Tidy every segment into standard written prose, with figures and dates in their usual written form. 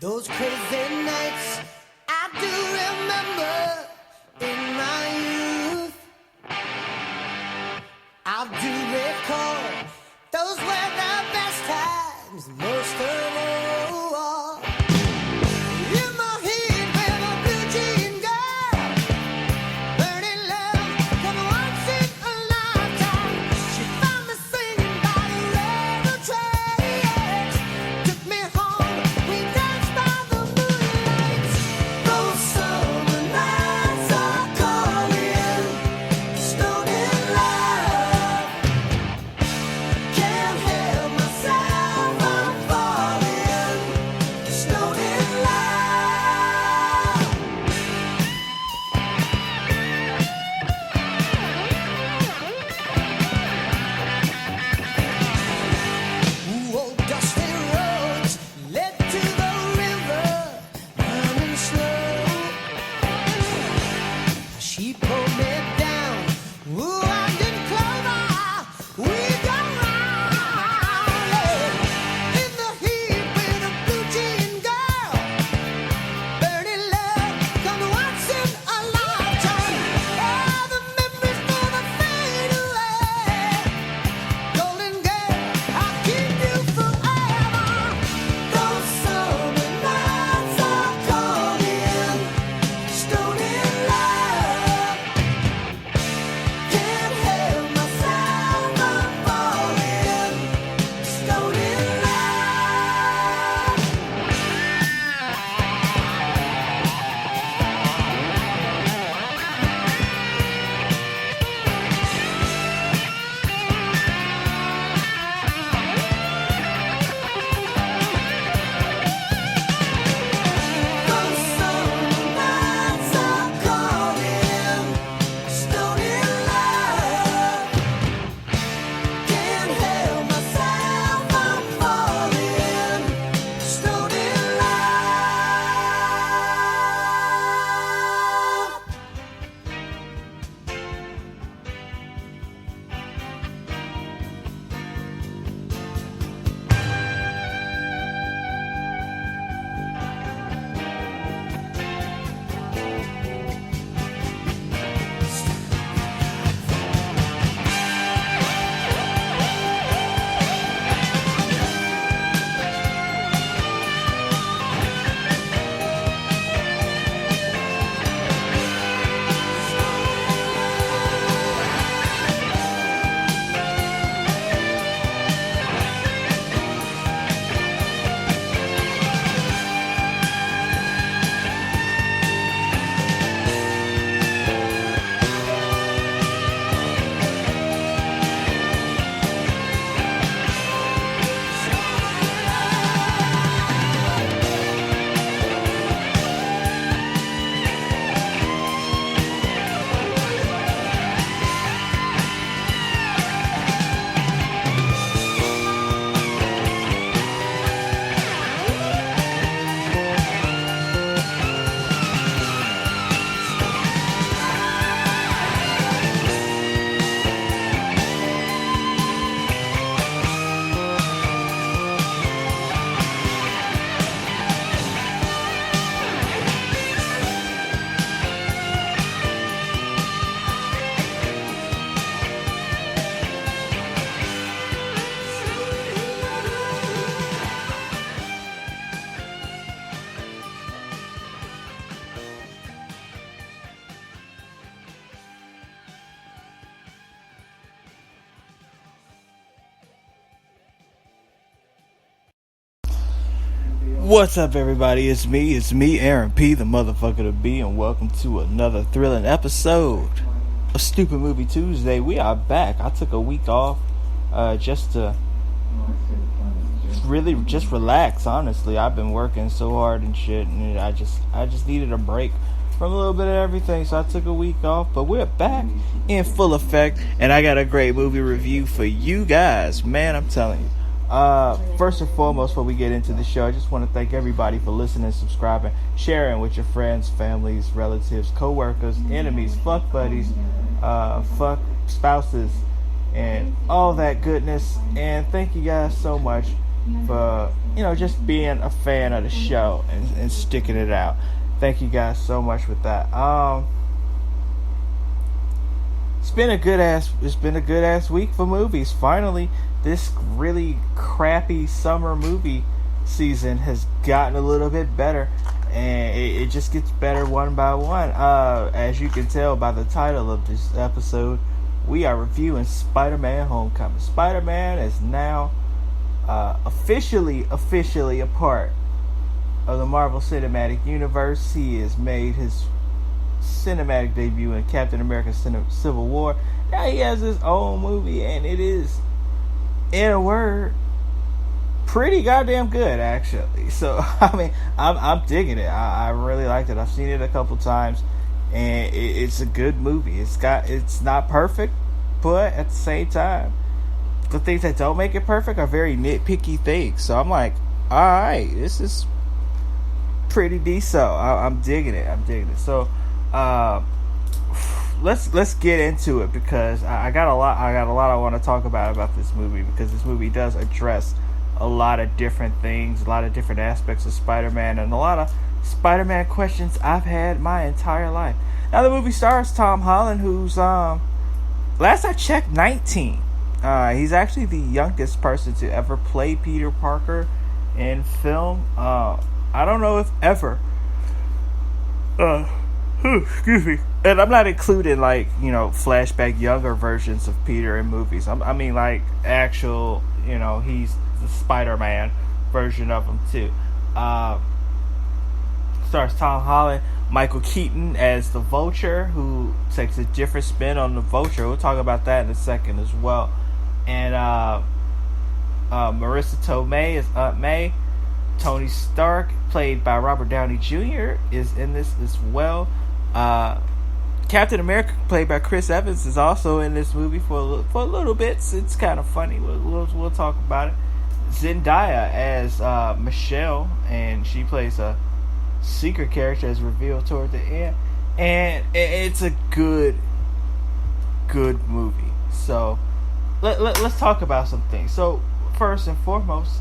Those crazy nights I do remember in my youth. I do recall those were the best times, most of all. In my heat with a blue jean girl, burning love, come once in a lifetime. She found me singing by the railroad tracks, took me home, we danced by the moonlight. Those summer nights are calling, stoned in love. Can't help myself, I'm falling, stoned in love. Ooh, old dusty roads led to the river, running slow. She pulled me down. Ooh, I didn't clover. We go round in the heat with a blue jean girl. Burning love, come once in a lifetime. All the memories never fade away. Golden girl, I'll keep you forever. Those summer nights are calling, stoned in love. Can't help myself, I'm falling, stoned in love. Those summer nights are calling, stoned in love. Can't help myself, I'm falling, stoned in love. What's up, everybody? It's me, Aaron P, the motherfucker to be, and welcome to another thrilling episode of Stupid Movie Tuesday. We are back. I took a week off just to really just relax. Honestly, I've been working so hard and shit, and I just needed a break from a little bit of everything, so I took a week off. But we're back in full effect, and I got a great movie review for you guys. Man, I'm telling you. First and foremost, before we get into the show, I just want to thank everybody for listening, subscribing, sharing with your friends, families, relatives, co-workers, enemies, fuck buddies, fuck spouses, and all that goodness. And thank you guys so much for, just being a fan of the show and sticking it out. Thank you guys so much with that. It's been a good ass week for movies. Finally, this really crappy summer movie season has gotten a little bit better, and it just gets better one by one. As you can tell by the title of this episode, we are reviewing Spider-Man: Homecoming. Spider-Man is now officially a part of the Marvel Cinematic Universe. He has made his cinematic debut in Captain America: Civil War. Now he has his own movie, and it is, in a word, pretty goddamn good, actually. So I mean, I'm digging it. I really liked it. I've seen it a couple times, and it's a good movie. It's not perfect, but at the same time, the things that don't make it perfect are very nitpicky things. So I'm like, all right, this is pretty decent. I'm digging it. So let's get into it, because I got a lot I want to talk about this movie, because this movie does address a lot of different things, a lot of different aspects of Spider-Man, and a lot of Spider-Man questions I've had my entire life. Now, the movie stars Tom Holland, who's last I checked, 19. He's actually the youngest person to ever play Peter Parker in film. I don't know if ever. Excuse me. And I'm not including, like, flashback younger versions of Peter in movies. I mean, like, actual, he's the Spider-Man version of him, too. Stars Tom Holland, Michael Keaton as the Vulture, who takes a different spin on the Vulture. We'll talk about that in a second as well. And Marissa Tomei is Aunt May. Tony Stark, played by Robert Downey Jr., is in this as well. Captain America, played by Chris Evans, is also in this movie for a little bit. It's kind of funny. We'll talk about it. Zendaya as Michelle, and she plays a secret character as revealed toward the end. And it's a good movie. So let's talk about some things. So first and foremost,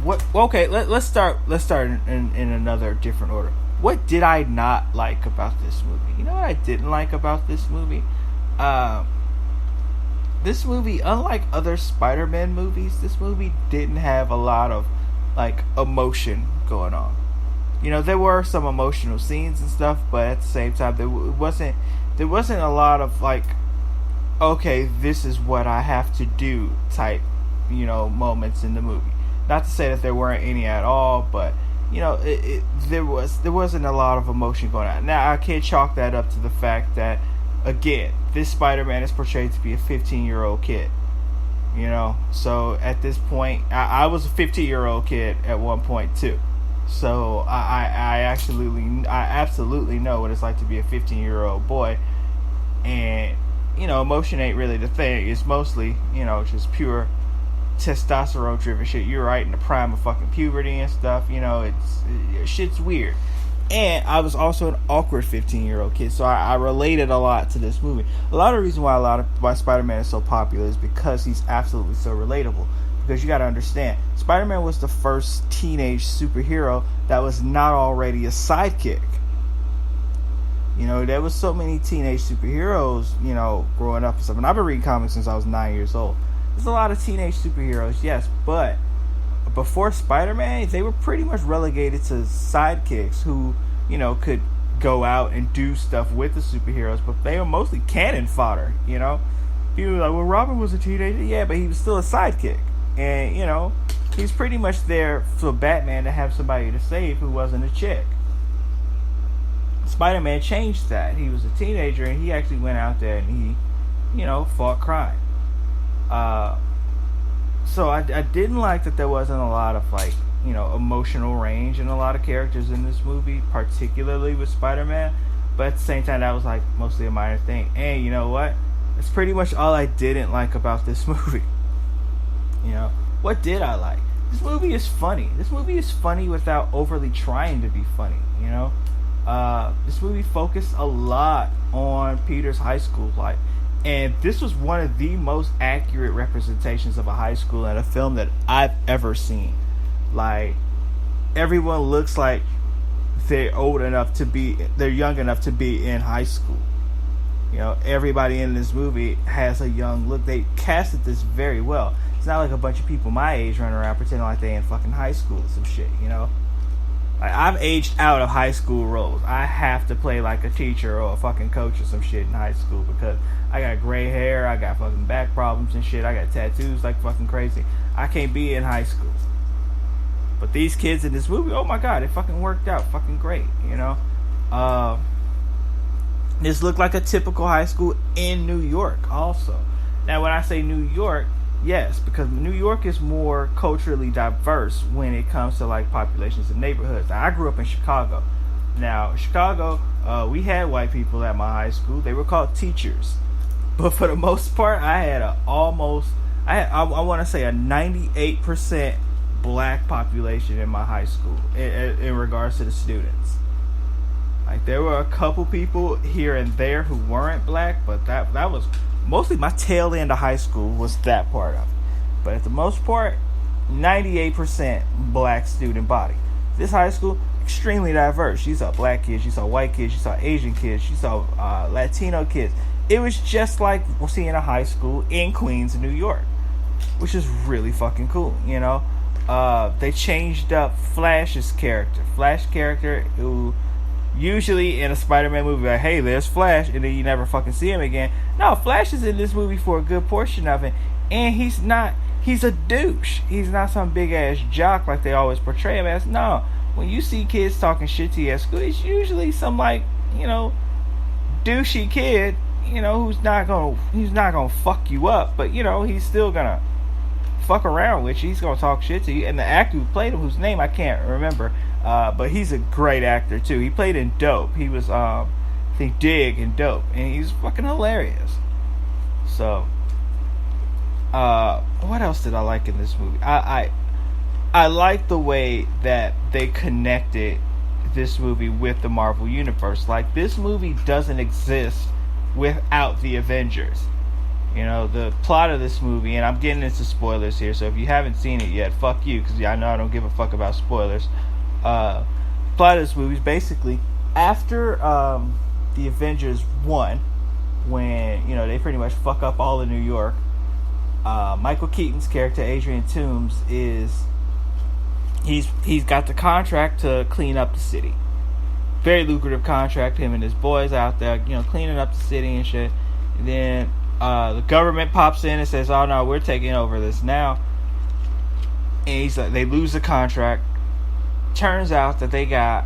let's start in another different order. What did I not like about this movie? You know what I didn't like about this movie? This movie, unlike other Spider-Man movies, this movie didn't have a lot of, like, emotion going on. There were some emotional scenes and stuff, but at the same time, there wasn't a lot of, like, okay, this is what I have to do type, moments in the movie. Not to say that there weren't any at all, but there wasn't a lot of emotion going on. Now, I can't chalk that up to the fact that, again, this Spider-Man is portrayed to be a 15-year-old kid. So at this point, I was a 15-year-old kid at one point too. So I absolutely know what it's like to be a 15-year-old boy, and emotion ain't really the thing. It's mostly just pure testosterone driven shit. You're right in the prime of fucking puberty and stuff. Shit's weird. And I was also an awkward 15-year-old kid, so I related a lot to this movie. A lot of the reason why Spider-Man is so popular is because he's absolutely so relatable. Because you got to understand, Spider-Man was the first teenage superhero that was not already a sidekick. There was so many teenage superheroes, growing up and stuff. And I've been reading comics since I was 9 years old. There's a lot of teenage superheroes, yes, but before Spider-Man, they were pretty much relegated to sidekicks who, could go out and do stuff with the superheroes, but they were mostly cannon fodder, People were like, well, Robin was a teenager, yeah, but he was still a sidekick. And, he's pretty much there for Batman to have somebody to save who wasn't a chick. Spider-Man changed that. He was a teenager, and he actually went out there and he, fought crime. So I didn't like that there wasn't a lot of, like, emotional range in a lot of characters in this movie, particularly with Spider-Man. But at the same time, that was, like, mostly a minor thing. And you know what? That's pretty much all I didn't like about this movie. What did I like? This movie is funny. This movie is funny without overly trying to be funny, This movie focused a lot on Peter's high school life. And this was one of the most accurate representations of a high school in a film that I've ever seen. Like, everyone looks like they're young enough to be in high school. You know, everybody in this movie has a young look. They casted this very well. It's not like a bunch of people my age running around pretending like they in fucking high school or some shit, you know? Like, I've aged out of high school roles. I have to play like a teacher or a fucking coach or some shit in high school because I got gray hair, I got fucking back problems and shit, I got tattoos like fucking crazy. I can't be in high school. But these kids in this movie, oh my god, it fucking worked out fucking great, you know? This looked like a typical high school in New York also. Now, when I say New York, yes, because New York is more culturally diverse when it comes to like populations and neighborhoods. Now, I grew up in Chicago. Now, Chicago, we had white people at my high school. They were called teachers. But for the most part, I had I want to say a 98% black population in my high school in regards to the students. Like, there were a couple people here and there who weren't black, but that was mostly my tail end of high school was that part of it. But at the most part, 98% black student body. This high school, extremely diverse. You saw black kids, you saw white kids, you saw Asian kids, you saw Latino kids. It was just like seeing a high school in Queens, New York, which is really fucking cool, you know? They changed up Flash's character. Flash character who usually in a Spider-Man movie, like, hey, there's Flash, and then you never fucking see him again. No, Flash is in this movie for a good portion of it, and he's a douche. He's not some big-ass jock like they always portray him as. No, when you see kids talking shit to you at school, it's usually some, like, you know, douchey kid, you know, he's not gonna fuck you up, but, you know, he's still gonna fuck around with you. He's gonna talk shit to you. And the actor who played him, whose name I can't remember, but he's a great actor too. He played in Dope. He was I think Dig in Dope, and he's fucking hilarious. So what else did I like in this movie? I like the way that they connected this movie with the Marvel Universe. Like, this movie doesn't exist without the Avengers. You know, the plot of this movie, and I'm getting into spoilers here, so if you haven't seen it yet, fuck you, because I know I don't give a fuck about spoilers. Plot of this movie is basically after the Avengers 1, when, you know, they pretty much fuck up all of New York. Michael Keaton's character, Adrian Toomes, he's got the contract to clean up the city. Very lucrative contract. Him and his boys out there, you know, cleaning up the city and shit. And then the government pops in and says, "Oh no, we're taking over this now." And he's like, they lose the contract. Turns out that they got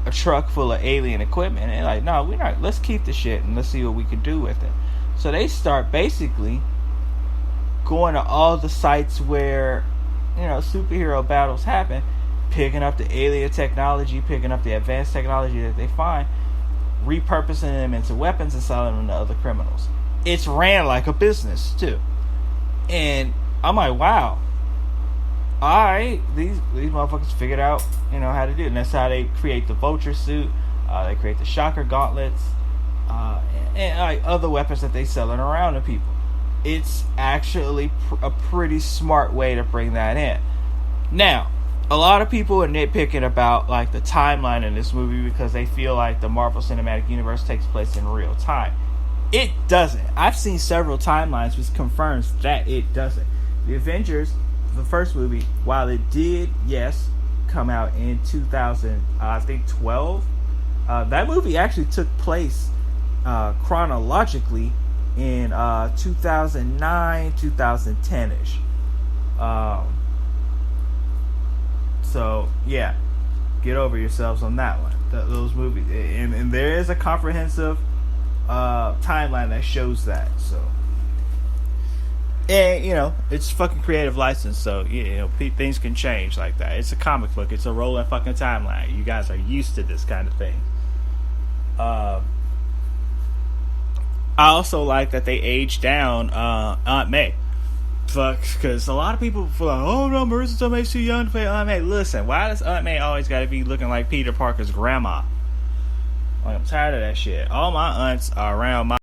a truck full of alien equipment, and they're like, "No, we're not. Let's keep the shit and let's see what we can do with it." So they start basically going to all the sites where, you know, superhero battles happen, picking up the alien technology, picking up the advanced technology that they find, repurposing them into weapons and selling them to other criminals. It's ran like a business too, and I'm like, wow, alright, these motherfuckers figured out, you know, how to do it. And that's how they create the Vulture suit, they create the Shocker gauntlets, and like other weapons that they selling around to people. It's actually a pretty smart way to bring that in. Now, a lot of people are nitpicking about like the timeline in this movie because they feel like the Marvel Cinematic Universe takes place in real time. It doesn't. I've seen several timelines which confirms that it doesn't. The Avengers, the first movie, while it did, yes, come out in 2012, that movie actually took place chronologically in 2009, 2010-ish. So, yeah, get over yourselves on that one. Those movies. And there is a comprehensive timeline that shows that. So, and, you know, it's fucking creative license, so, you know, things can change like that. It's a comic book. It's a rolling fucking timeline. You guys are used to this kind of thing. I also like that they aged down Aunt May. Fuck, because a lot of people feel like, oh no, Marissa Tomei's too young to play Aunt May. Listen, why does Aunt May always got to be looking like Peter Parker's grandma? Like, I'm tired of that shit. All my aunts are around my